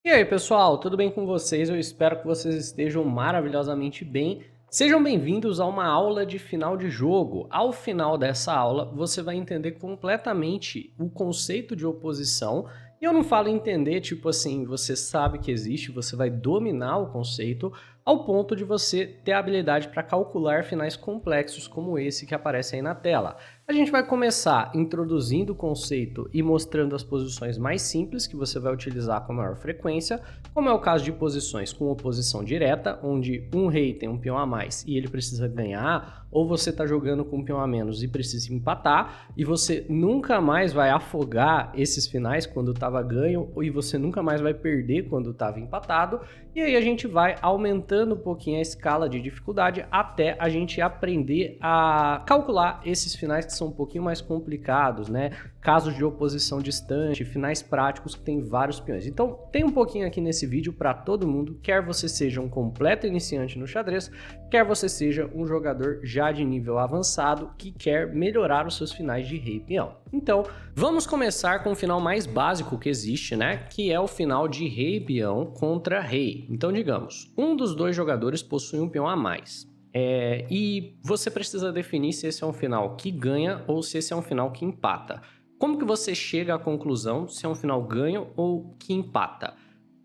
E aí, pessoal, tudo bem com vocês? Eu espero que vocês estejam maravilhosamente bem. Sejam bem-vindos a uma aula de final de jogo. Ao final dessa aula, você vai entender completamente o conceito de oposição. E eu não falo entender, tipo assim, você sabe que existe, você vai dominar o conceito ao ponto de você ter a habilidade para calcular finais complexos como esse que aparece aí na tela. A gente vai começar introduzindo o conceito e mostrando as posições mais simples que você vai utilizar com maior frequência, como é o caso de posições com oposição direta, onde um rei tem um peão a mais e ele precisa ganhar, ou você está jogando com um peão a menos e precisa empatar, e você nunca mais vai afogar esses finais quando estava ganho, e você nunca mais vai perder quando estava empatado, e aí a gente vai aumentando um pouquinho a escala de dificuldade até a gente aprender a calcular esses finais que são um pouquinho mais complicados, né? Casos de oposição distante, finais práticos que tem vários peões. Então, tem um pouquinho aqui nesse vídeo para todo mundo, quer você seja um completo iniciante no xadrez, quer você seja um jogador já de nível avançado que quer melhorar os seus finais de rei e peão. Então, vamos começar com o final mais básico que existe, né? Que é o final de rei e peão contra rei. Então, digamos, um dos dois jogadores possui um peão a mais. E você precisa definir se esse é um final que ganha ou se esse é um final que empata. Como que você chega à conclusão se é um final ganho ou que empata?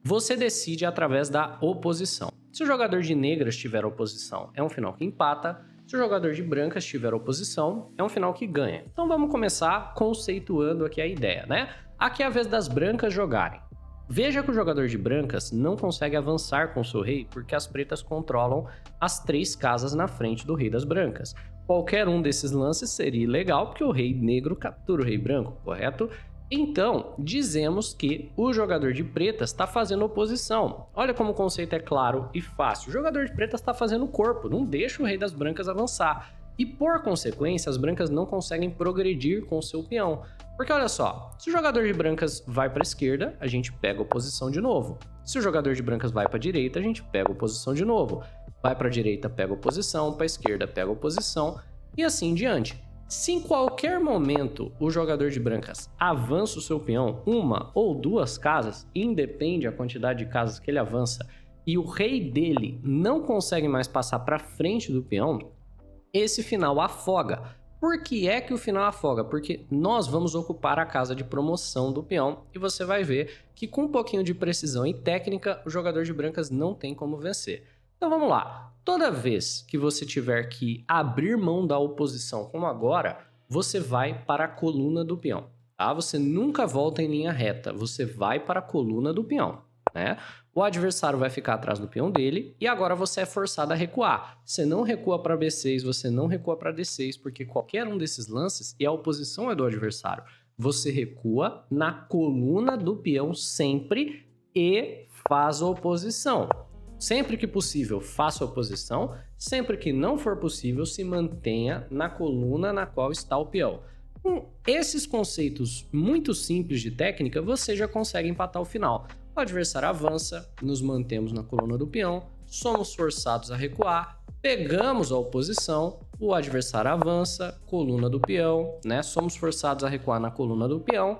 Você decide através da oposição. Se o jogador de negras tiver oposição, é um final que empata. Se o jogador de brancas tiver oposição, é um final que ganha. Então vamos começar conceituando aqui a ideia, né? Aqui é a vez das brancas jogarem. Veja que o jogador de brancas não consegue avançar com seu rei porque as pretas controlam as 3 casas na frente do rei das brancas. Qualquer um desses lances seria ilegal porque o rei negro captura o rei branco, correto? Então, dizemos que o jogador de pretas está fazendo oposição. Olha como o conceito é claro e fácil. O jogador de pretas está fazendo corpo, não deixa o rei das brancas avançar. E por consequência, as brancas não conseguem progredir com o seu peão. Porque olha só, se o jogador de brancas vai para a esquerda, a gente pega oposição de novo. Se o jogador de brancas vai para a direita, a gente pega oposição de novo. Vai para a direita, pega oposição, para a esquerda, pega oposição e assim em diante. Se em qualquer momento o jogador de brancas avança o seu peão uma ou duas casas, independe a quantidade de casas que ele avança, e o rei dele não consegue mais passar para frente do peão, esse final afoga. Por que é que o final afoga? Porque nós vamos ocupar a casa de promoção do peão e você vai ver que com um pouquinho de precisão e técnica, o jogador de brancas não tem como vencer. Então vamos lá. Toda vez que você tiver que abrir mão da oposição, como agora, você vai para a coluna do peão, tá? Você nunca volta em linha reta, você vai para a coluna do peão, né? O adversário vai ficar atrás do peão dele e agora você é forçado a recuar. Você não recua para B6, você não recua para D6, porque qualquer um desses lances, e a oposição é do adversário, você recua na coluna do peão sempre e faz oposição. Sempre que possível, faça oposição. Sempre que não for possível, se mantenha na coluna na qual está o peão. Com esses conceitos muito simples de técnica, você já consegue empatar o final. O adversário avança, nos mantemos na coluna do peão, somos forçados a recuar, pegamos a oposição, o adversário avança, coluna do peão, né? Somos forçados a recuar na coluna do peão,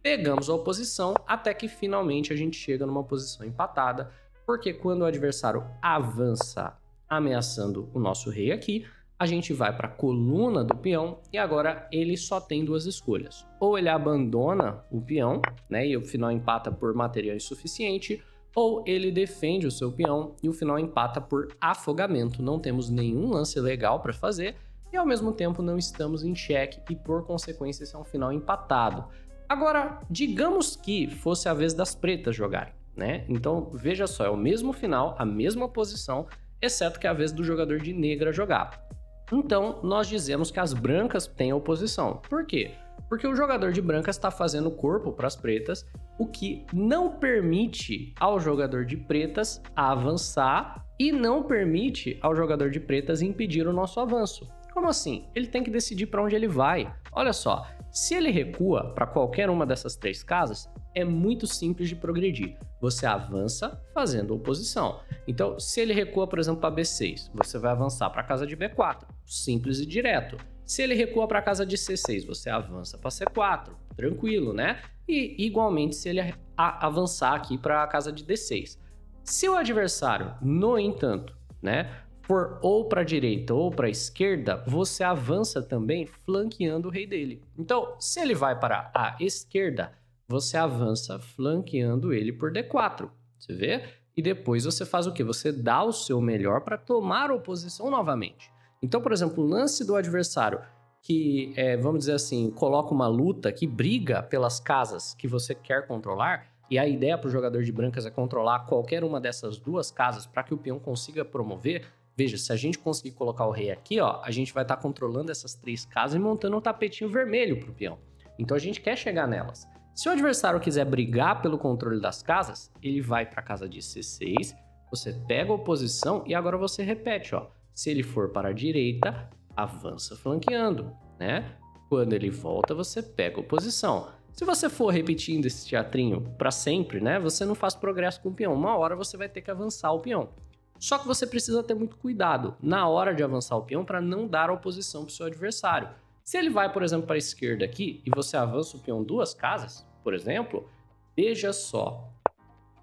pegamos a oposição, até que finalmente a gente chega numa posição empatada, porque quando o adversário avança ameaçando o nosso rei aqui, a gente vai para a coluna do peão e agora ele só tem duas escolhas. Ou ele abandona o peão, né, e o final empata por material insuficiente, ou ele defende o seu peão e o final empata por afogamento. Não temos nenhum lance legal para fazer e ao mesmo tempo não estamos em xeque e por consequência esse é um final empatado. Agora, digamos que fosse a vez das pretas jogarem, né? Então, veja só, é o mesmo final, a mesma posição, exceto que é a vez do jogador de negra jogar. Então, nós dizemos que as brancas têm oposição. Por quê? Porque o jogador de brancas está fazendo corpo para as pretas, o que não permite ao jogador de pretas avançar e não permite ao jogador de pretas impedir o nosso avanço. Como assim? Ele tem que decidir para onde ele vai. Olha só, se ele recua para qualquer uma dessas 3 casas, é muito simples de progredir. Você avança fazendo oposição. Então, se ele recua, por exemplo, para B6, você vai avançar para a casa de B4. Simples e direto. Se ele recua para a casa de C6, você avança para C4. Tranquilo, né? E, igualmente, se ele avançar aqui para a casa de D6. Se o adversário, no entanto, né, for ou para a direita ou para a esquerda, você avança também flanqueando o rei dele. Então, se ele vai para a esquerda, você avança flanqueando ele por D4. Você vê? E depois você faz o quê? Você dá o seu melhor para tomar oposição novamente. Então, por exemplo, o lance do adversário que, vamos dizer assim, coloca uma luta que briga pelas casas que você quer controlar, e a ideia para o jogador de brancas é controlar qualquer uma dessas duas casas para que o peão consiga promover. Veja, se a gente conseguir colocar o rei aqui, ó, a gente vai estar controlando essas 3 casas e montando um tapetinho vermelho para o peão. Então a gente quer chegar nelas. Se o adversário quiser brigar pelo controle das casas, ele vai para a casa de C6, você pega a oposição e agora você repete, ó. Se ele for para a direita, avança flanqueando, né? Quando ele volta, você pega a oposição. Se você for repetindo esse teatrinho para sempre, né? Você não faz progresso com o peão. Uma hora você vai ter que avançar o peão. Só que você precisa ter muito cuidado na hora de avançar o peão para não dar oposição para o seu adversário. Se ele vai, por exemplo, para a esquerda aqui e você avança o peão 2 casas, por exemplo, veja só.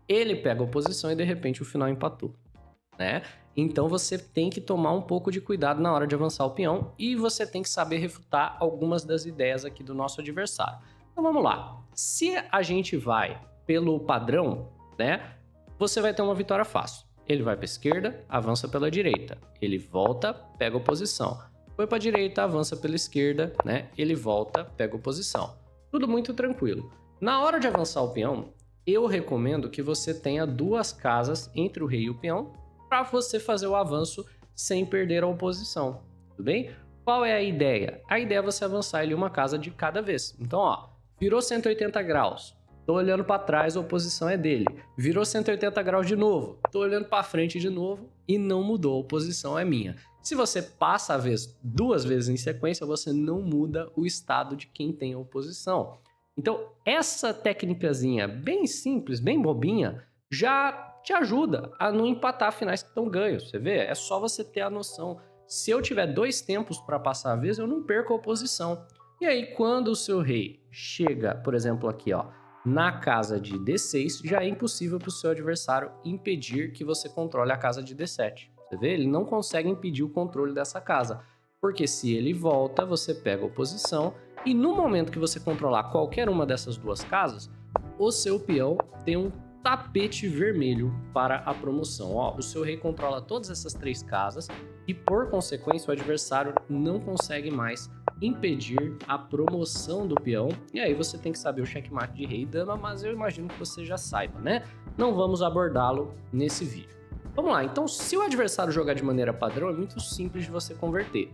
Ele pega a oposição e de repente o final empatou, né? Então você tem que tomar um pouco de cuidado na hora de avançar o peão e você tem que saber refutar algumas das ideias aqui do nosso adversário. Então vamos lá. Se a gente vai pelo padrão, né? Você vai ter uma vitória fácil. Ele vai para a esquerda, avança pela direita. Ele volta, pega oposição. Foi para a direita, avança pela esquerda, né? Ele volta, pega oposição. Tudo muito tranquilo. Na hora de avançar o peão, eu recomendo que você tenha 2 casas entre o rei e o peão para você fazer o avanço sem perder a oposição. Tudo bem? Qual é a ideia? A ideia é você avançar ele uma casa de cada vez. Então, ó, virou 180 graus. Tô olhando para trás, a oposição é dele. Virou 180 graus de novo. Tô olhando para frente de novo e não mudou, a oposição é minha. Se você passa a vez 2 vezes em sequência, você não muda o estado de quem tem a oposição. Então, essa técnicazinha bem simples, bem bobinha, já te ajuda a não empatar finais que estão ganhos. Você vê? É só você ter a noção. Se eu tiver 2 tempos para passar a vez, eu não perco a oposição. E aí, quando o seu rei chega, por exemplo, aqui, ó, na casa de D6, já é impossível para o seu adversário impedir que você controle a casa de D7. Você vê? Ele não consegue impedir o controle dessa casa. Porque se ele volta, você pega a oposição. E no momento que você controlar qualquer uma dessas 2 casas, o seu peão tem um tapete vermelho para a promoção. Ó, o seu rei controla todas essas 3 casas e, por consequência, o adversário não consegue mais impedir a promoção do peão. E aí você tem que saber o checkmate de rei e dama, mas eu imagino que você já saiba, né? Não vamos abordá-lo nesse vídeo. Vamos lá, então se o adversário jogar de maneira padrão, é muito simples de você converter,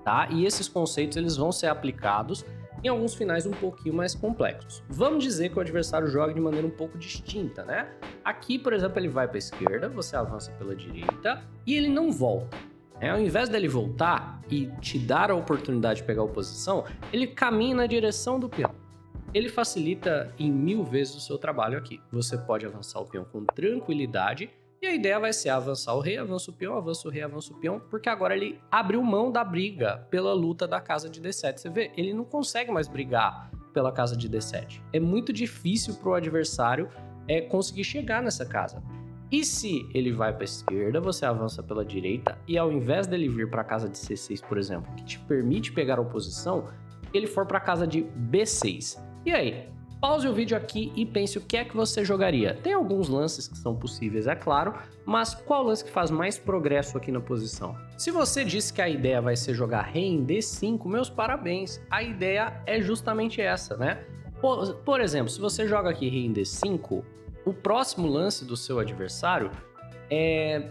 tá? E esses conceitos eles vão ser aplicados em alguns finais um pouquinho mais complexos. Vamos dizer que o adversário joga de maneira um pouco distinta, né? Aqui, por exemplo, ele vai para a esquerda, você avança pela direita e ele não volta. Ao invés dele voltar e te dar a oportunidade de pegar a oposição, ele caminha na direção do peão. Ele facilita em 1000 vezes o seu trabalho aqui. Você pode avançar o peão com tranquilidade e a ideia vai ser avançar o rei, avança o peão, avança o rei, avança o peão, porque agora ele abriu mão da briga pela luta da casa de D7. Você vê, ele não consegue mais brigar pela casa de D7. É muito difícil para o adversário conseguir chegar nessa casa. E se ele vai para a esquerda, você avança pela direita e ao invés dele vir para a casa de C6, por exemplo, que te permite pegar a oposição, ele for para a casa de B6. E aí? Pause o vídeo aqui e pense o que é que você jogaria. Tem alguns lances que são possíveis, é claro, mas qual lance que faz mais progresso aqui na posição? Se você disse que a ideia vai ser jogar rei em D5, meus parabéns. A ideia é justamente essa, né? Por exemplo, se você joga aqui rei em D5, o próximo lance do seu adversário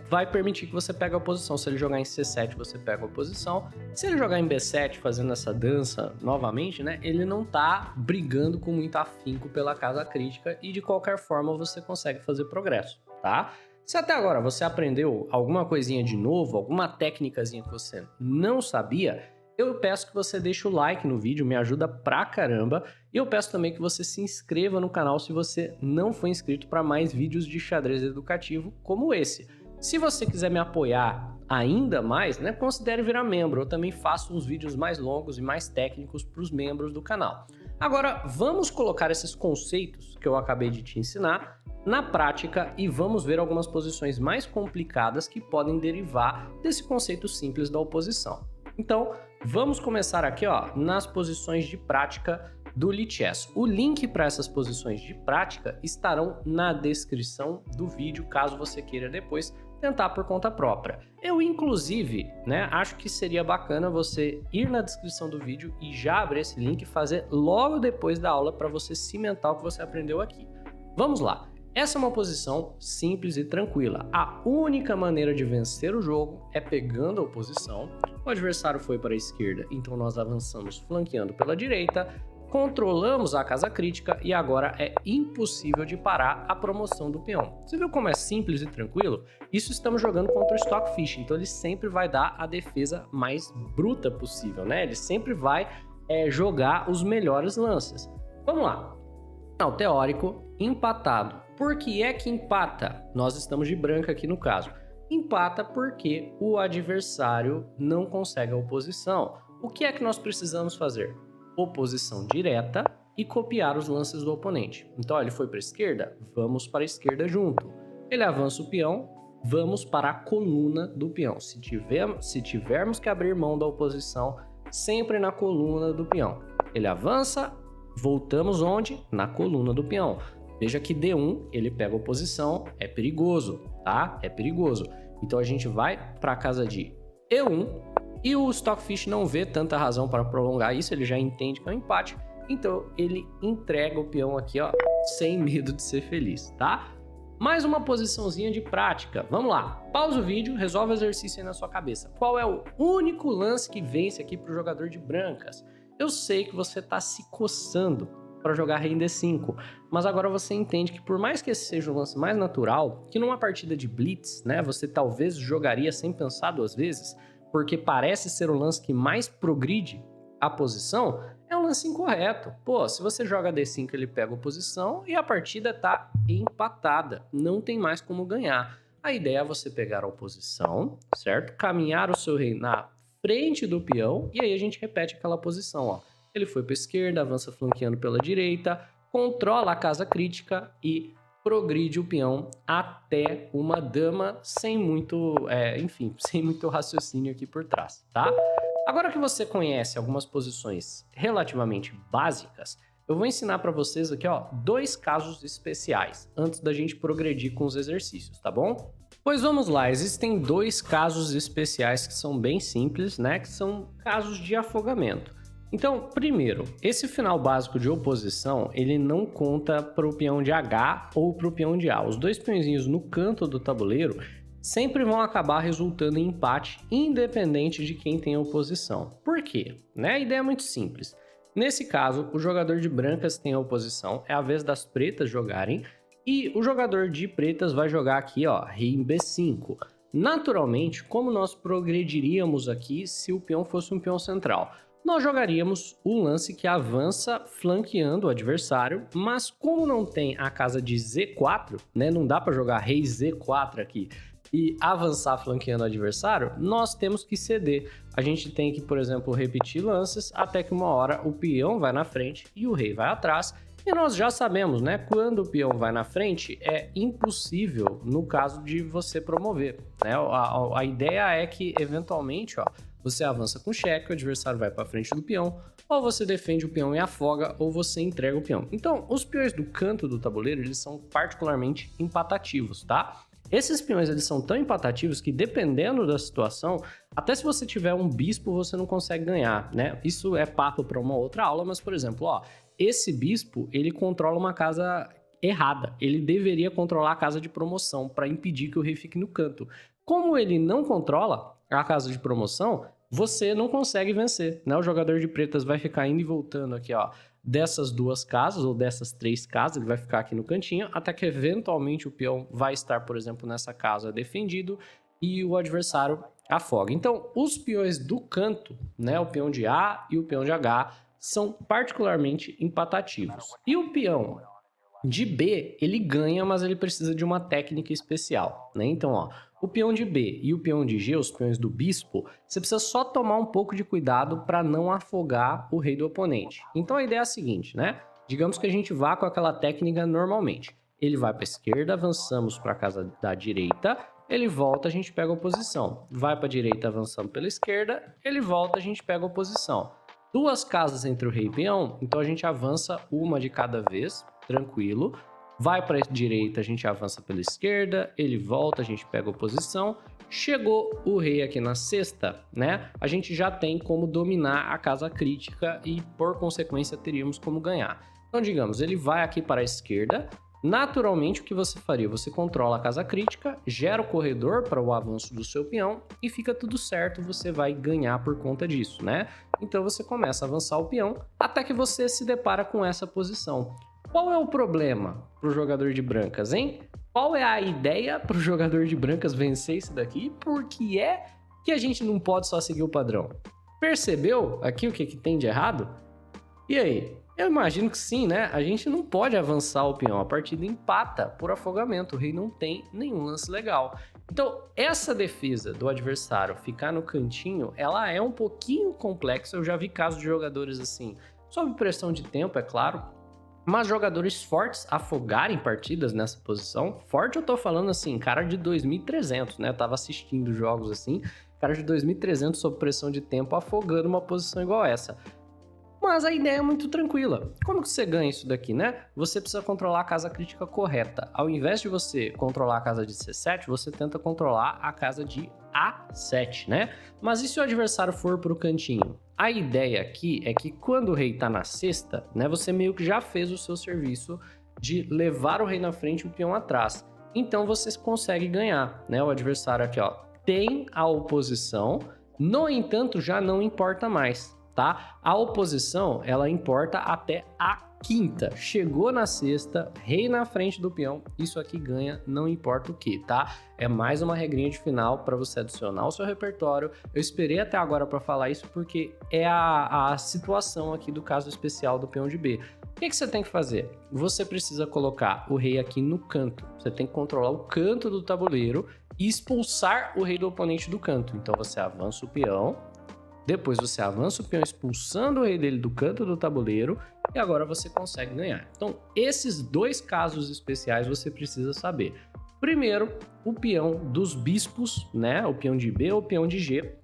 vai permitir que você pegue a oposição. Se ele jogar em C7, você pega a oposição. Se ele jogar em B7, fazendo essa dança novamente, né, ele não tá brigando com muito afinco pela casa crítica e de qualquer forma você consegue fazer progresso, tá? Se até agora você aprendeu alguma coisinha de novo, alguma técnicazinha que você não sabia, eu peço que você deixe o like no vídeo, me ajuda pra caramba. E eu peço também que você se inscreva no canal se você não for inscrito para mais vídeos de xadrez educativo como esse. Se você quiser me apoiar ainda mais, né, considere virar membro. Eu também faço uns vídeos mais longos e mais técnicos para os membros do canal. Agora, vamos colocar esses conceitos que eu acabei de te ensinar na prática e vamos ver algumas posições mais complicadas que podem derivar desse conceito simples da oposição. Então, vamos começar aqui, ó, nas posições de prática do Lichess. O link para essas posições de prática estarão na descrição do vídeo, caso você queira depois tentar por conta própria. Eu, inclusive, acho que seria bacana você ir na descrição do vídeo e já abrir esse link e fazer logo depois da aula para você cimentar o que você aprendeu aqui. Vamos lá. Essa é uma posição simples e tranquila. A única maneira de vencer o jogo é pegando a oposição. O adversário foi para a esquerda, então nós avançamos flanqueando pela direita, controlamos a casa crítica e agora é impossível de parar a promoção do peão. Você viu como é simples e tranquilo? Isso estamos jogando contra o Stockfish, então ele sempre vai dar a defesa mais bruta possível, né? Ele sempre vai jogar os melhores lances. Vamos lá. Não, teórico, empatado. Por que é que empata? Nós estamos de branca aqui no caso. Empata porque o adversário não consegue a oposição. O que é que nós precisamos fazer? Oposição direta e copiar os lances do oponente. Então, ó, ele foi para a esquerda, vamos para a esquerda junto. Ele avança o peão, vamos para a coluna do peão. Se tivermos que abrir mão da oposição, sempre na coluna do peão. Ele avança, voltamos onde? Na coluna do peão. Veja que D1, ele pega a oposição, é perigoso, tá? É perigoso. Então a gente vai para a casa de E1 e o Stockfish não vê tanta razão para prolongar isso, ele já entende que é um empate, então ele entrega o peão aqui, ó, sem medo de ser feliz, tá? Mais uma posiçãozinha de prática. Vamos lá. Pausa o vídeo, resolve o exercício aí na sua cabeça. Qual é o único lance que vence aqui para o jogador de brancas? Eu sei que você está se coçando para jogar rei em D5, mas agora você entende que por mais que esse seja o lance mais natural, que numa partida de blitz, você talvez jogaria sem pensar duas vezes, porque parece ser o lance que mais progride a posição, é um lance incorreto. Pô, se você joga D5, ele pega a posição e a partida tá empatada, não tem mais como ganhar. A ideia é você pegar a oposição, certo? Caminhar o seu rei na frente do peão e aí a gente repete aquela posição, ó. Ele foi para a esquerda, avança flanqueando pela direita, controla a casa crítica e progride o peão até uma dama sem muito, sem muito raciocínio aqui por trás, tá? Agora que você conhece algumas posições relativamente básicas, eu vou ensinar para vocês aqui, ó, 2 casos especiais antes da gente progredir com os exercícios, tá bom? Pois vamos lá, existem 2 casos especiais que são bem simples, que são casos de afogamento. Então, primeiro, esse final básico de oposição, ele não conta para o peão de H ou para o peão de A. Os 2 peõezinhos no canto do tabuleiro sempre vão acabar resultando em empate, independente de quem tem a oposição. Por quê? A ideia é muito simples. Nesse caso, o jogador de brancas tem a oposição, é a vez das pretas jogarem, e o jogador de pretas vai jogar aqui, ó, rei em B5. Naturalmente, como nós progrediríamos aqui se o peão fosse um peão central? Nós jogaríamos o lance que avança flanqueando o adversário, mas como não tem a casa de Z4, não dá para jogar rei Z4 aqui e avançar flanqueando o adversário, nós temos que ceder. A gente tem que, por exemplo, repetir lances até que uma hora o peão vai na frente e o rei vai atrás. E nós já sabemos, quando o peão vai na frente, é impossível no caso de você promover. A ideia é que, eventualmente, ó, você avança com cheque, o adversário vai para frente do peão, ou você defende o peão e afoga, ou você entrega o peão. Então, os peões do canto do tabuleiro, eles são particularmente empatativos, tá? Esses peões, eles são tão empatativos que, dependendo da situação, até se você tiver um bispo, você não consegue ganhar, Isso é papo para uma outra aula, mas, por exemplo, ó, esse bispo, ele controla uma casa errada. Ele deveria controlar a casa de promoção para impedir que o rei fique no canto. Como ele não controla a casa de promoção, você não consegue vencer, O jogador de pretas vai ficar indo e voltando aqui, ó, dessas 2 casas ou dessas 3 casas, ele vai ficar aqui no cantinho, até que eventualmente o peão vai estar, por exemplo, nessa casa defendido e o adversário afoga. Então, os peões do canto, o peão de A e o peão de H, são particularmente empatativos. E o peão De B, ele ganha, mas ele precisa de uma técnica especial, né? Então, ó, o peão de B e o peão de G, os peões do bispo, você precisa só tomar um pouco de cuidado para não afogar o rei do oponente. Então a ideia é a seguinte, né? Digamos que a gente vá com aquela técnica normalmente. Ele vai para a esquerda, avançamos para a casa da direita, ele volta, a gente pega a oposição. Vai para a direita, avançamos pela esquerda, ele volta, a gente pega a oposição. Duas casas entre o rei e peão, então a gente avança uma de cada vez, tranquilo. Vai para a direita, a gente avança pela esquerda, ele volta, a gente pega a oposição. Chegou o rei aqui na sexta, né? A gente já tem como dominar a casa crítica e, por consequência, teríamos como ganhar. Então, digamos, ele vai aqui para a esquerda. Naturalmente, o que você faria? Você controla a casa crítica, gera o corredor para o avanço do seu peão e fica tudo certo, você vai ganhar por conta disso, né? Então você começa a avançar o peão até que você se depara com essa posição. Qual é o problema para o jogador de brancas, hein? Qual é a ideia para o jogador de brancas vencer isso daqui? Por que é que a gente não pode só seguir o padrão? Percebeu aqui o que tem de errado? E aí? Eu imagino que sim, né? A gente não pode avançar o peão, a partida empata por afogamento, o rei não tem nenhum lance legal. Então, essa defesa do adversário ficar no cantinho, ela é um pouquinho complexa. Eu já vi casos de jogadores assim, sob pressão de tempo, é claro, mas jogadores fortes afogarem partidas nessa posição. Forte eu tô falando assim, cara de 2300, né? Eu tava assistindo jogos assim, cara de 2300 sob pressão de tempo afogando uma posição igual essa. Mas a ideia é muito tranquila. Como que você ganha isso daqui, né? Você precisa controlar a casa crítica correta. Ao invés de você controlar a casa de C7, você tenta controlar a casa de A7, né? Mas e se o adversário for para o cantinho? A ideia aqui é que quando o rei tá na sexta, né, você meio que já fez o seu serviço de levar o rei na frente e o peão atrás. Então você consegue ganhar, né? O adversário aqui, ó, tem a oposição, no entanto, já não importa mais. Tá? A oposição, ela importa até a quinta. Chegou na sexta, rei na frente do peão, isso aqui ganha, não importa o que, tá? É mais uma regrinha de final para você adicionar ao seu repertório. Eu esperei até agora para falar isso porque é a situação aqui do caso especial do peão de B. O que você tem que fazer? Você precisa colocar o rei aqui no canto. Você tem que controlar o canto do tabuleiro e expulsar o rei do oponente do canto. Então você avança o peão, depois você avança o peão expulsando o rei dele do canto do tabuleiro e agora você consegue ganhar. Então, esses dois casos especiais você precisa saber. Primeiro, o peão dos bispos, né? O peão de B ou o peão de G,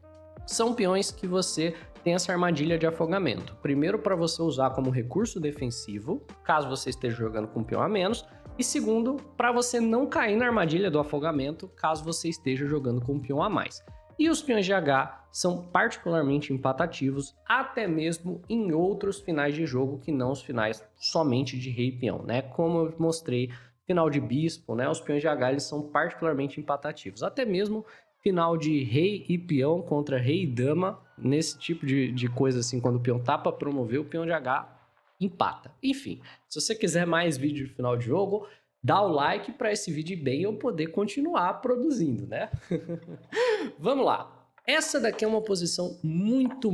são peões que você tem essa armadilha de afogamento. Primeiro, para você usar como recurso defensivo, caso você esteja jogando com um peão a menos. E segundo, para você não cair na armadilha do afogamento, caso você esteja jogando com um peão a mais. E os peões de H são particularmente empatativos, até mesmo em outros finais de jogo que não os finais somente de rei e peão, né? Como eu mostrei, final de bispo, né? Os peões de H eles são particularmente empatativos, até mesmo final de rei e peão contra rei e dama, nesse tipo de coisa assim, quando o peão tá para promover, o peão de H empata. Enfim, se você quiser mais vídeo de final de jogo, dá o like para esse vídeo ir bem eu poder continuar produzindo, né? Vamos lá. Essa daqui é uma posição muito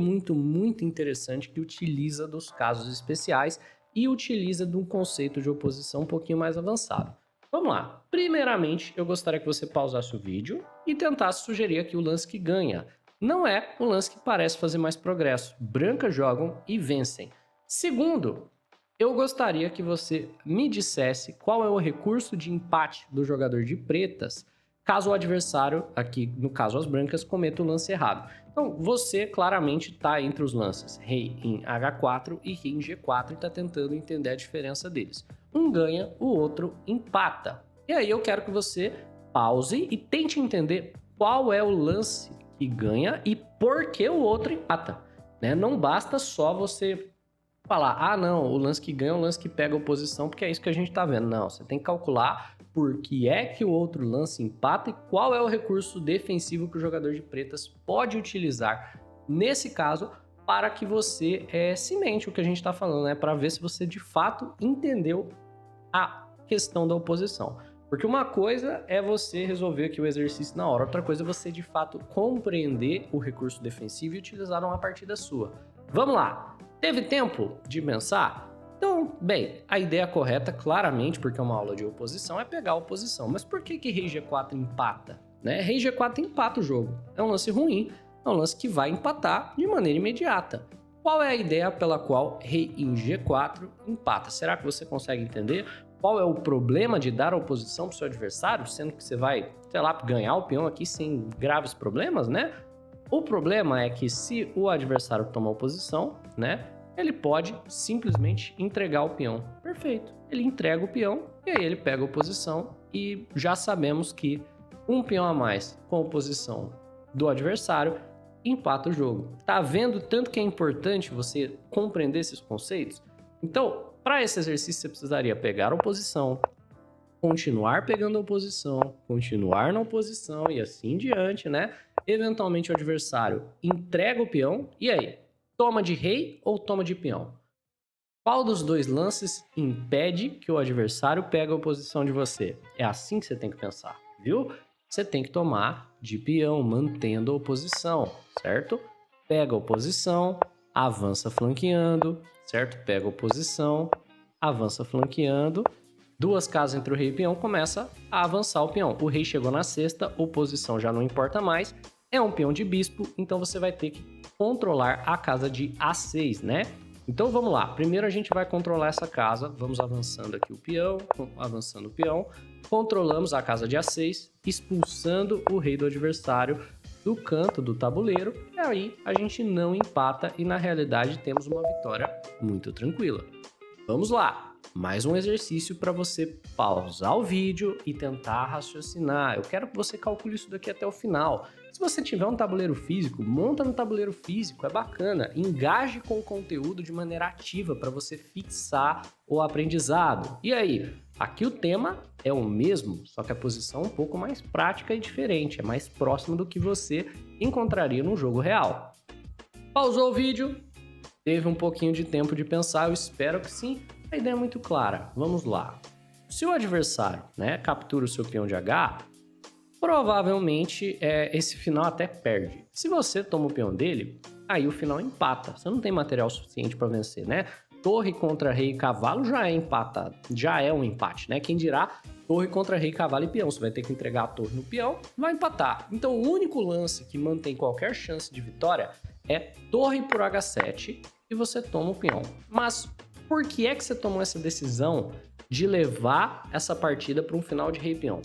interessante que utiliza dos casos especiais e utiliza de um conceito de oposição um pouquinho mais avançado. Vamos lá. Primeiramente, eu gostaria que você pausasse o vídeo e tentasse sugerir aqui o lance que ganha. Não é um lance que parece fazer mais progresso. Brancas jogam e vencem. Segundo, eu gostaria que você me dissesse qual é o recurso de empate do jogador de pretas caso o adversário, aqui no caso as brancas, cometa o lance errado. Então, você claramente está entre os lances rei em H4 e rei em G4 e está tentando entender a diferença deles. Um ganha, o outro empata. E aí eu quero que você pause e tente entender qual é o lance que ganha e por que o outro empata, né? Não basta só você falar, ah não, o lance que ganha é o lance que pega a oposição, porque é isso que a gente tá vendo. Não, você tem que calcular por que é que o outro lance empata e qual é o recurso defensivo que o jogador de pretas pode utilizar nesse caso para que você cimente o que a gente tá falando, né? Para ver se você de fato entendeu a questão da oposição. Porque uma coisa é você resolver aqui o exercício na hora, outra coisa é você de fato compreender o recurso defensivo e utilizar numa partida sua. Vamos lá! Teve tempo de pensar? Então, bem, a ideia correta, claramente, porque é uma aula de oposição, é pegar a oposição. Mas por que rei G4 empata? Né? Rei G4 empata o jogo. É um lance ruim, é um lance que vai empatar de maneira imediata. Qual é a ideia pela qual rei em G4 empata? Será que você consegue entender? Qual é o problema de dar oposição para o seu adversário, sendo que você vai, sei lá, ganhar o peão aqui sem graves problemas, né? O problema é que se o adversário toma oposição, né, ele pode simplesmente entregar o peão. Perfeito. Ele entrega o peão e aí ele pega a oposição e já sabemos que um peão a mais com a oposição do adversário empata o jogo. Tá vendo tanto que é importante você compreender esses conceitos? Então, para esse exercício você precisaria pegar a oposição, continuar pegando a oposição, continuar na oposição e assim diante, né? Eventualmente o adversário entrega o peão e aí? Toma de rei ou toma de peão? Qual dos dois lances impede que o adversário pegue a oposição de você? É assim que você tem que pensar, viu? Você tem que tomar de peão, mantendo a oposição, certo? Pega a oposição, avança flanqueando, certo? Pega a oposição, avança flanqueando. 2 casas entre o rei e o peão, começa a avançar o peão. O rei chegou na sexta, oposição já não importa mais. É um peão de bispo, então você vai ter que controlar a casa de A6, né? Então vamos lá, primeiro a gente vai controlar essa casa, vamos avançando aqui o peão, avançando o peão, controlamos a casa de A6, expulsando o rei do adversário do canto do tabuleiro, e aí a gente não empata e na realidade temos uma vitória muito tranquila. Vamos lá, mais um exercício para você pausar o vídeo e tentar raciocinar. Eu quero que você calcule isso daqui até o final. Se você tiver um tabuleiro físico, monta no tabuleiro físico, é bacana. Engaje com o conteúdo de maneira ativa para você fixar o aprendizado. E aí, aqui o tema é o mesmo, só que a posição é um pouco mais prática e diferente, é mais próxima do que você encontraria no jogo real. Pausou o vídeo? Teve um pouquinho de tempo de pensar, eu espero que sim. A ideia é muito clara, vamos lá. Se o adversário, né, captura o seu peão de H, provavelmente esse final até perde. Se você toma o peão dele, aí o final empata. Você não tem material suficiente para vencer, né? Torre contra rei e cavalo já é empatado, já é um empate, né? Quem dirá torre contra rei, cavalo e peão. Você vai ter que entregar a torre no peão, vai empatar. Então o único lance que mantém qualquer chance de vitória é torre por H7 e você toma o peão. Mas por que é que você tomou essa decisão de levar essa partida para um final de rei e peão?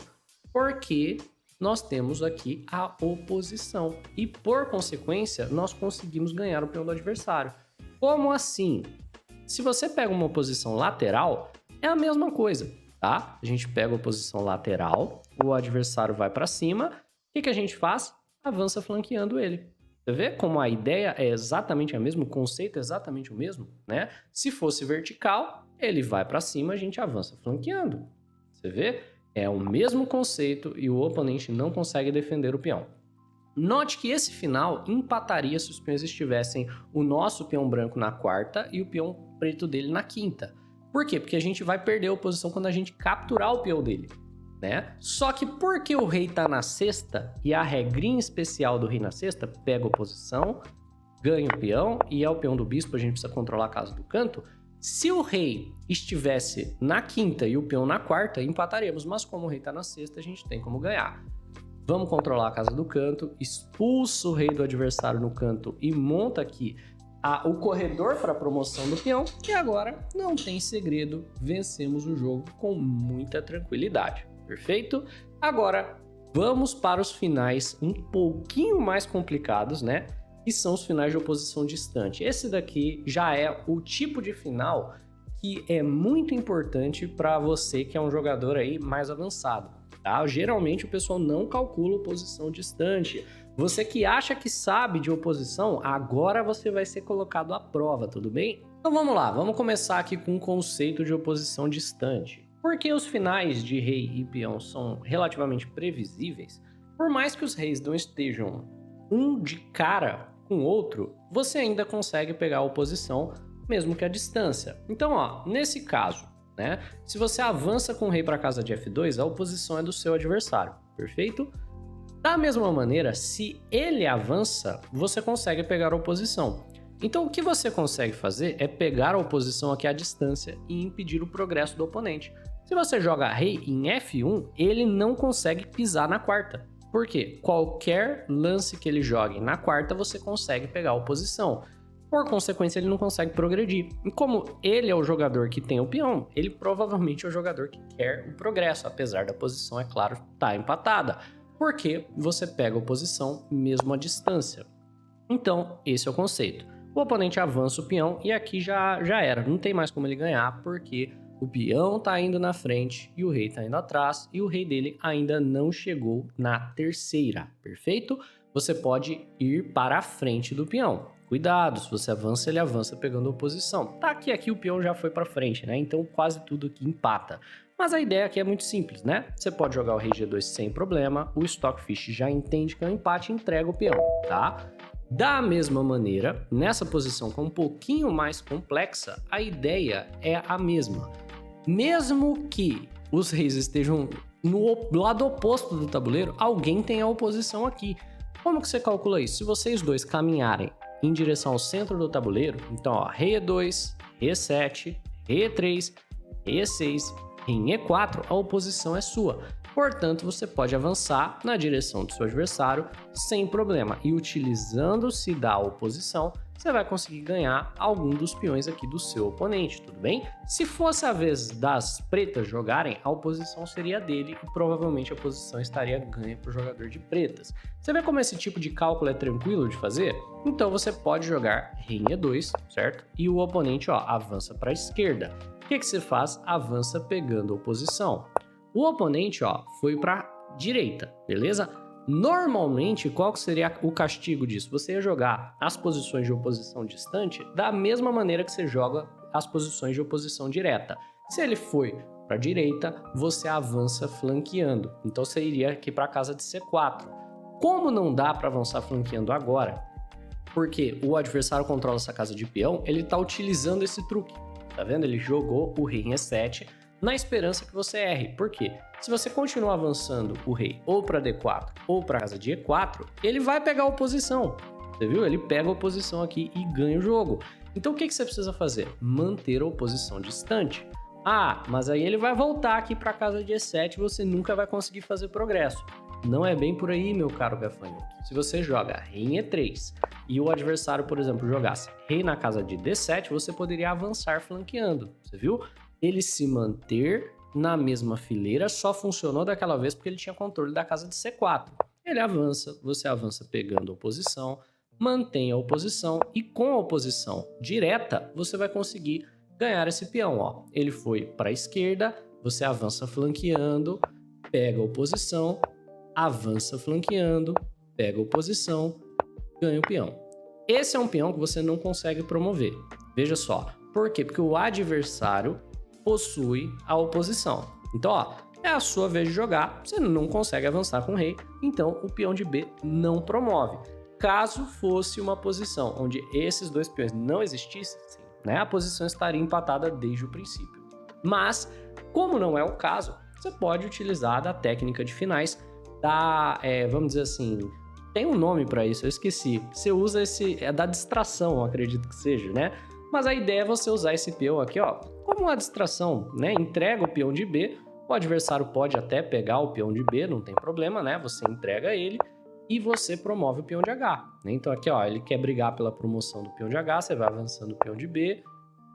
Porque nós temos aqui a oposição e, por consequência, nós conseguimos ganhar o peão do adversário. Como assim? Se você pega uma oposição lateral, é a mesma coisa, tá? A gente pega a oposição lateral, o adversário vai para cima, o que a gente faz? Avança flanqueando ele. Você vê como a ideia é exatamente a mesma, o conceito é exatamente o mesmo, né? Se fosse vertical, ele vai para cima, a gente avança flanqueando. Você vê? É o mesmo conceito e o oponente não consegue defender o peão. Note que esse final empataria se os peões estivessem o nosso peão branco na quarta e o peão preto dele na quinta. Por quê? Porque a gente vai perder a oposição quando a gente capturar o peão dele, né? Só que porque o rei tá na sexta e a regrinha especial do rei na sexta pega a oposição, ganha o peão e é o peão do bispo, a gente precisa controlar a casa do canto. Se o rei estivesse na quinta e o peão na quarta, empataríamos, mas como o rei está na sexta, a gente tem como ganhar. Vamos controlar a casa do canto, expulsa o rei do adversário no canto e monta aqui o corredor para a promoção do peão. E agora, não tem segredo, vencemos o jogo com muita tranquilidade. Perfeito? Agora, vamos para os finais um pouquinho mais complicados, né? Que são os finais de oposição distante. Esse daqui já é o tipo de final que é muito importante para você que é um jogador aí mais avançado, tá? Geralmente o pessoal não calcula oposição distante. Você que acha que sabe de oposição, agora você vai ser colocado à prova, tudo bem? Então vamos lá, vamos começar aqui com o conceito de oposição distante. Porque os finais de rei e peão são relativamente previsíveis, por mais que os reis não estejam um de cara com outro, você ainda consegue pegar a oposição, mesmo que a distância. Então, ó, nesse caso, né, se você avança com o rei para a casa de F2, a oposição é do seu adversário, perfeito? Da mesma maneira, se ele avança, você consegue pegar a oposição. Então o que você consegue fazer é pegar a oposição aqui à distância e impedir o progresso do oponente. Se você joga rei em F1, ele não consegue pisar na quarta. Por quê? Qualquer lance que ele jogue na quarta, você consegue pegar a oposição. Por consequência, ele não consegue progredir. E como ele é o jogador que tem o peão, ele provavelmente é o jogador que quer o progresso, apesar da posição, é claro, estar empatada. Porque você pega a oposição mesmo à distância. Então, esse é o conceito. O oponente avança o peão e aqui já era. Não tem mais como ele ganhar, porque o peão tá indo na frente e o rei tá indo atrás, e o rei dele ainda não chegou na terceira, perfeito? Você pode ir para a frente do peão. Cuidado, se você avança, ele avança pegando oposição. Tá que aqui o peão já foi para frente, né? Então quase tudo aqui empata. Mas a ideia aqui é muito simples, né? Você pode jogar o rei G2 sem problema, o Stockfish já entende que é um empate e entrega o peão, tá? Da mesma maneira, nessa posição que é um pouquinho mais complexa, a ideia é a mesma. Mesmo que os reis estejam no lado oposto do tabuleiro, alguém tem a oposição aqui. Como que você calcula isso? Se vocês dois caminharem em direção ao centro do tabuleiro, então ó, rei E2, rei E7, rei E3, rei E6, rei E4, a oposição é sua. Portanto, você pode avançar na direção do seu adversário sem problema. E utilizando-se da oposição, você vai conseguir ganhar algum dos peões aqui do seu oponente, tudo bem? Se fosse a vez das pretas jogarem, a oposição seria dele e provavelmente a posição estaria ganha para o jogador de pretas. Você vê como esse tipo de cálculo é tranquilo de fazer? Então você pode jogar rei em E2, certo? E o oponente avança para a esquerda. O que você faz? Avança pegando a oposição. O oponente foi para a direita, beleza? Normalmente, qual que seria o castigo disso? Você ia jogar as posições de oposição distante da mesma maneira que você joga as posições de oposição direta. Se ele foi para a direita, você avança flanqueando. Então você iria aqui para a casa de C4. Como não dá para avançar flanqueando agora, porque o adversário controla essa casa de peão, ele está utilizando esse truque. Tá vendo? Ele jogou o rei em E7 na esperança que você erre. Por quê? Se você continuar avançando o rei ou para D4 ou para a casa de E4, ele vai pegar a oposição. Você viu? Ele pega a oposição aqui e ganha o jogo. Então o que você precisa fazer? Manter a oposição distante. Ah, mas aí ele vai voltar aqui para a casa de E7 e você nunca vai conseguir fazer progresso. Não é bem por aí, meu caro gafanhoto. Se você joga rei em E3 e o adversário, por exemplo, jogasse rei na casa de D7, você poderia avançar flanqueando. Você viu? Ele se manter na mesma fileira só funcionou daquela vez porque ele tinha controle da casa de C4. Ele avança, você avança pegando a oposição, mantém a oposição e com a oposição direta você vai conseguir ganhar esse peão. Ele foi para a esquerda, você avança flanqueando, pega a oposição, avança flanqueando, pega a oposição, ganha o peão. Esse é um peão que você não consegue promover. Veja só. Por quê? Porque o adversário possui a oposição. Então, é a sua vez de jogar, você não consegue avançar com o rei, então o peão de B não promove. Caso fosse uma posição onde esses dois peões não existissem, né, a posição estaria empatada desde o princípio. Mas, como não é o caso, você pode utilizar da técnica de finais vamos dizer assim, tem um nome para isso, eu esqueci. Você usa da distração, eu acredito que seja, né? Mas a ideia é você usar esse peão aqui, como uma distração, né? Entrega o peão de B, o adversário pode até pegar o peão de B, não tem problema, né? Você entrega ele e você promove o peão de H, né? Então aqui, ele quer brigar pela promoção do peão de H, você vai avançando o peão de B,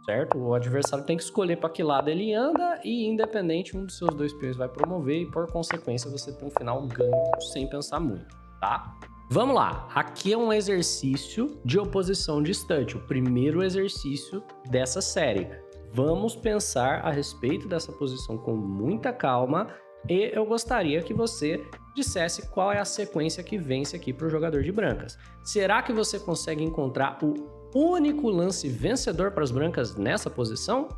certo? O adversário tem que escolher para que lado ele anda e, independente, um dos seus dois peões vai promover e, por consequência, você tem um final ganho sem pensar muito, tá? Vamos lá, aqui é um exercício de oposição distante, o primeiro exercício dessa série. Vamos pensar a respeito dessa posição com muita calma e eu gostaria que você dissesse qual é a sequência que vence aqui para o jogador de brancas. Será que você consegue encontrar o único lance vencedor para as brancas nessa posição?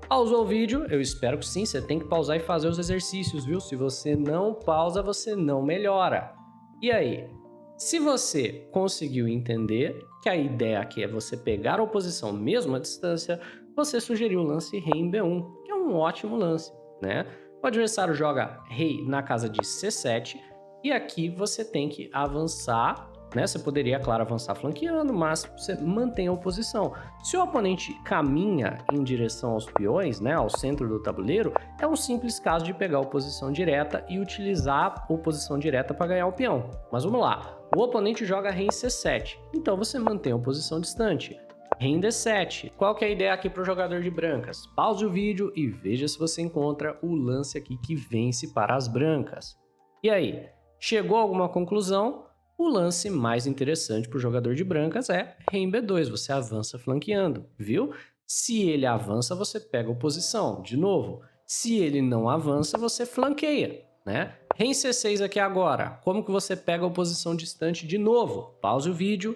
Pausou o vídeo? Eu espero que sim, você tem que pausar e fazer os exercícios, viu? Se você não pausa, você não melhora. E aí, se você conseguiu entender que a ideia aqui é você pegar a oposição mesmo à distância, você sugeriu o lance rei em B1, que é um ótimo lance, né? O adversário joga rei na casa de C7 e aqui você tem que avançar né? Você poderia, claro, avançar flanqueando, mas você mantém a oposição. Se o oponente caminha em direção aos peões, né, ao centro do tabuleiro, é um simples caso de pegar a oposição direta e utilizar a oposição direta para ganhar o peão. Mas vamos lá, o oponente joga rei em C7, então você mantém a oposição distante. Rei em D7. Qual que é a ideia aqui para o jogador de brancas? Pause o vídeo e veja se você encontra o lance aqui que vence para as brancas. E aí, chegou a alguma conclusão? O lance mais interessante para o jogador de brancas é rei em B2, você avança flanqueando, viu? Se ele avança, você pega a oposição, de novo. Se ele não avança, você flanqueia, né? Rei em C6 aqui agora, como que você pega a oposição distante de novo? Pause o vídeo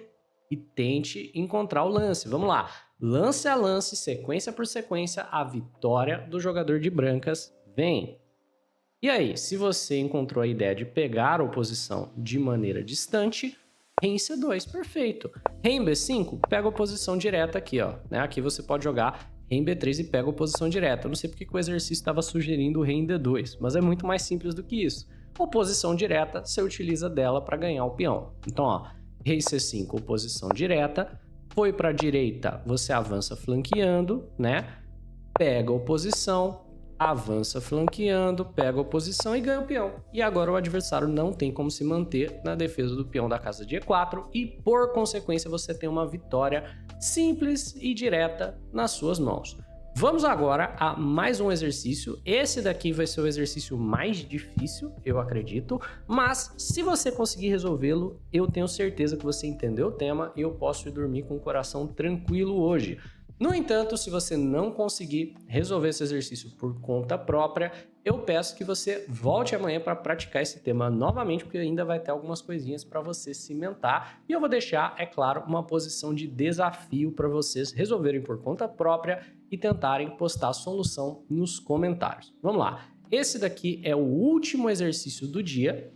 e tente encontrar o lance. Vamos lá, lance a lance, sequência por sequência, a vitória do jogador de brancas vem. E aí, se você encontrou a ideia de pegar a oposição de maneira distante, rei em C2, perfeito. Rei em B5, pega a oposição direta aqui, ó, né? Aqui você pode jogar rei em B3 e pega a oposição direta. Eu não sei porque que o exercício estava sugerindo o rei em D2, mas é muito mais simples do que isso. Oposição direta, você utiliza dela para ganhar o peão. Então, ó, rei C5, oposição direta, foi para a direita, você avança flanqueando, né? Pega a oposição, avança flanqueando, pega a oposição e ganha o peão. E agora o adversário não tem como se manter na defesa do peão da casa de E4 e, por consequência, você tem uma vitória simples e direta nas suas mãos. Vamos agora a mais um exercício. Esse daqui vai ser o exercício mais difícil, eu acredito, mas se você conseguir resolvê-lo, eu tenho certeza que você entendeu o tema e eu posso ir dormir com o coração tranquilo hoje. No entanto, se você não conseguir resolver esse exercício por conta própria, eu peço que você volte amanhã para praticar esse tema novamente, porque ainda vai ter algumas coisinhas para você cimentar. E eu vou deixar, é claro, uma posição de desafio para vocês resolverem por conta própria e tentarem postar a solução nos comentários. Vamos lá, esse daqui é o último exercício do dia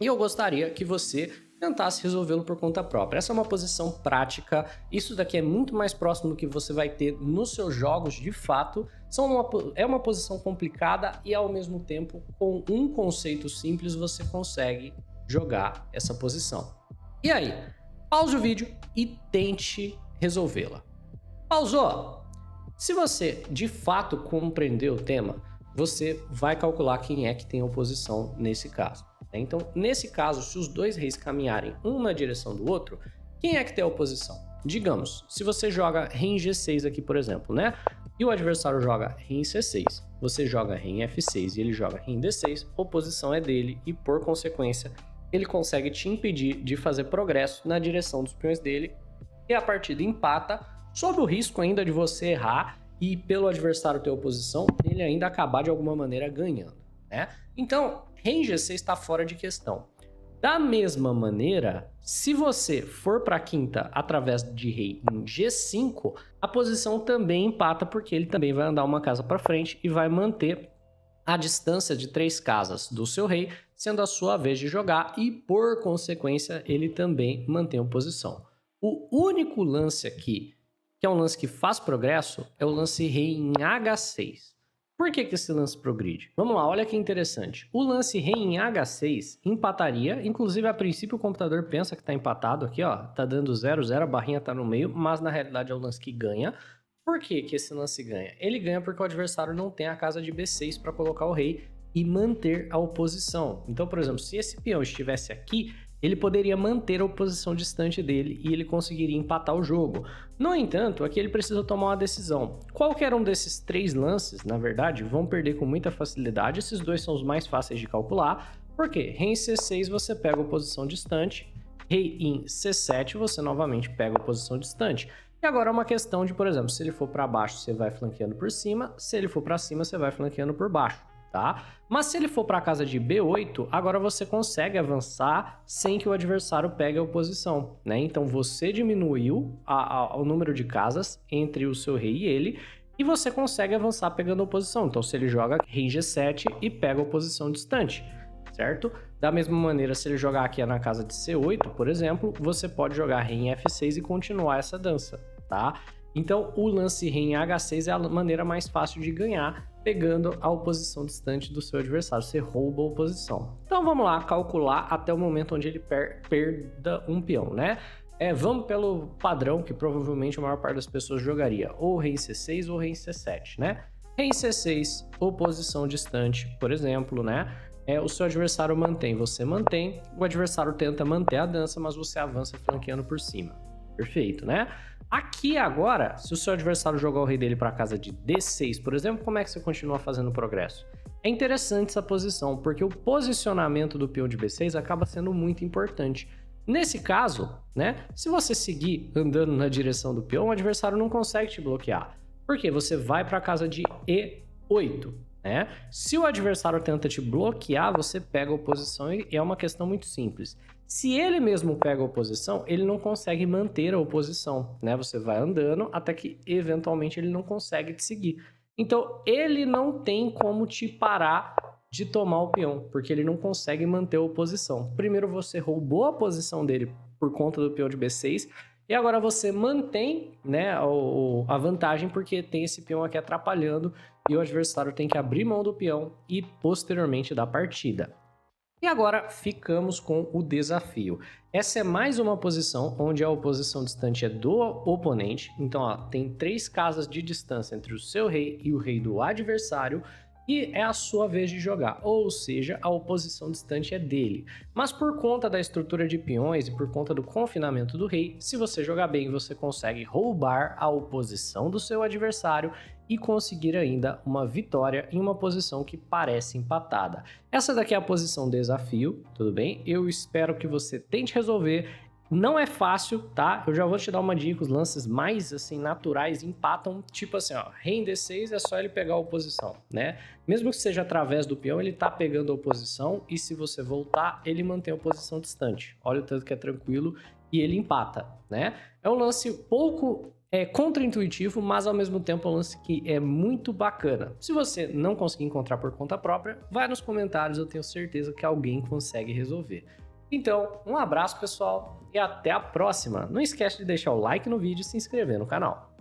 e eu gostaria que você tentasse resolvê-lo por conta própria. Essa é uma posição prática, isso daqui é muito mais próximo do que você vai ter nos seus jogos de fato. É uma posição complicada e ao mesmo tempo, com um conceito simples, você consegue jogar essa posição. E aí, pause o vídeo e tente resolvê-la. Pausou? Se você de fato compreendeu o tema, você vai calcular quem é que tem oposição nesse caso. Então, nesse caso, se os dois reis caminharem um na direção do outro, quem é que tem a oposição? Digamos, se você joga rei em G6 aqui, por exemplo, né? E o adversário joga rei em C6, você joga rei em F6 e ele joga rei em D6, a oposição é dele e, por consequência, ele consegue te impedir de fazer progresso na direção dos peões dele e a partida empata, sob o risco ainda de você errar e, pelo adversário ter oposição, ele ainda acabar de alguma maneira ganhando, né? Então, rei em G6 está fora de questão. Da mesma maneira, se você for para a quinta através de rei em G5, a posição também empata porque ele também vai andar uma casa para frente e vai manter a distância de 3 casas do seu rei, sendo a sua vez de jogar e, por consequência, ele também mantém a posição. O único lance aqui, que é um lance que faz progresso, é o lance rei em H6. Por que esse lance progride? Vamos lá, olha que interessante. O lance rei em H6 empataria, inclusive a princípio o computador pensa que está empatado aqui, ó, tá dando 0-0, a barrinha tá no meio, mas na realidade é o lance que ganha. Por que esse lance ganha? Ele ganha porque o adversário não tem a casa de B6 para colocar o rei e manter a oposição. Então, por exemplo, se esse peão estivesse aqui, ele poderia manter a oposição distante dele e ele conseguiria empatar o jogo. No entanto, aqui ele precisa tomar uma decisão. Qualquer um desses 3 lances, na verdade, vão perder com muita facilidade. Esses dois são os mais fáceis de calcular. Por quê? Rei em C6 você pega a oposição distante, rei em C7 você novamente pega a oposição distante. E agora é uma questão de, por exemplo, se ele for para baixo, você vai flanqueando por cima, se ele for para cima, você vai flanqueando por baixo. Tá? Mas se ele for para a casa de B8, agora você consegue avançar sem que o adversário pegue a oposição, né? Então você diminuiu o número de casas entre o seu rei e ele, e você consegue avançar pegando a oposição. Então se ele joga rei G7 e pega a oposição distante, certo? Da mesma maneira, se ele jogar aqui na casa de C8, por exemplo, você pode jogar rei em F6 e continuar essa dança, tá? Então, o lance rei em H6 é a maneira mais fácil de ganhar, pegando a oposição distante do seu adversário. Você rouba a oposição. Então vamos lá calcular até o momento onde ele perda um peão, né? Vamos pelo padrão que provavelmente a maior parte das pessoas jogaria, ou rei em C6 ou rei em C7, né? Rei em C6, oposição distante, por exemplo, né? O seu adversário mantém, você mantém, o adversário tenta manter a dança, mas você avança flanqueando por cima. Perfeito, né? Aqui agora, se o seu adversário jogar o rei dele para casa de D6, por exemplo, como é que você continua fazendo progresso? É interessante essa posição, porque o posicionamento do peão de B6 acaba sendo muito importante. Nesse caso, né, se você seguir andando na direção do peão, o adversário não consegue te bloquear. Porque você vai para a casa de E8, né? Se o adversário tenta te bloquear, você pega a oposição e é uma questão muito simples. Se ele mesmo pega a oposição, ele não consegue manter a oposição, né? Você vai andando até que eventualmente ele não consegue te seguir. Então ele não tem como te parar de tomar o peão, porque ele não consegue manter a oposição. Primeiro você roubou a posição dele por conta do peão de B6, e agora você mantém, né, a vantagem porque tem esse peão aqui atrapalhando e o adversário tem que abrir mão do peão e posteriormente da partida. E agora ficamos com o desafio. Essa é mais uma posição onde a oposição distante é do oponente. Então, ó, tem 3 casas de distância entre o seu rei e o rei do adversário. E é a sua vez de jogar, ou seja, a oposição distante é dele. Mas por conta da estrutura de peões e por conta do confinamento do rei, se você jogar bem, você consegue roubar a oposição do seu adversário e conseguir ainda uma vitória em uma posição que parece empatada. Essa daqui é a posição desafio, tudo bem? Eu espero que você tente resolver. Não é fácil, tá? Eu já vou te dar uma dica, os lances mais, assim, naturais empatam, tipo assim, ó, rei em D6 é só ele pegar a oposição, né? Mesmo que seja através do peão, ele tá pegando a oposição e se você voltar, ele mantém a oposição distante. Olha o tanto que é tranquilo e ele empata, né? É um lance pouco contra-intuitivo, mas ao mesmo tempo é um lance que é muito bacana. Se você não conseguir encontrar por conta própria, vai nos comentários, eu tenho certeza que alguém consegue resolver. Então, um abraço pessoal e até a próxima. Não esquece de deixar o like no vídeo e se inscrever no canal.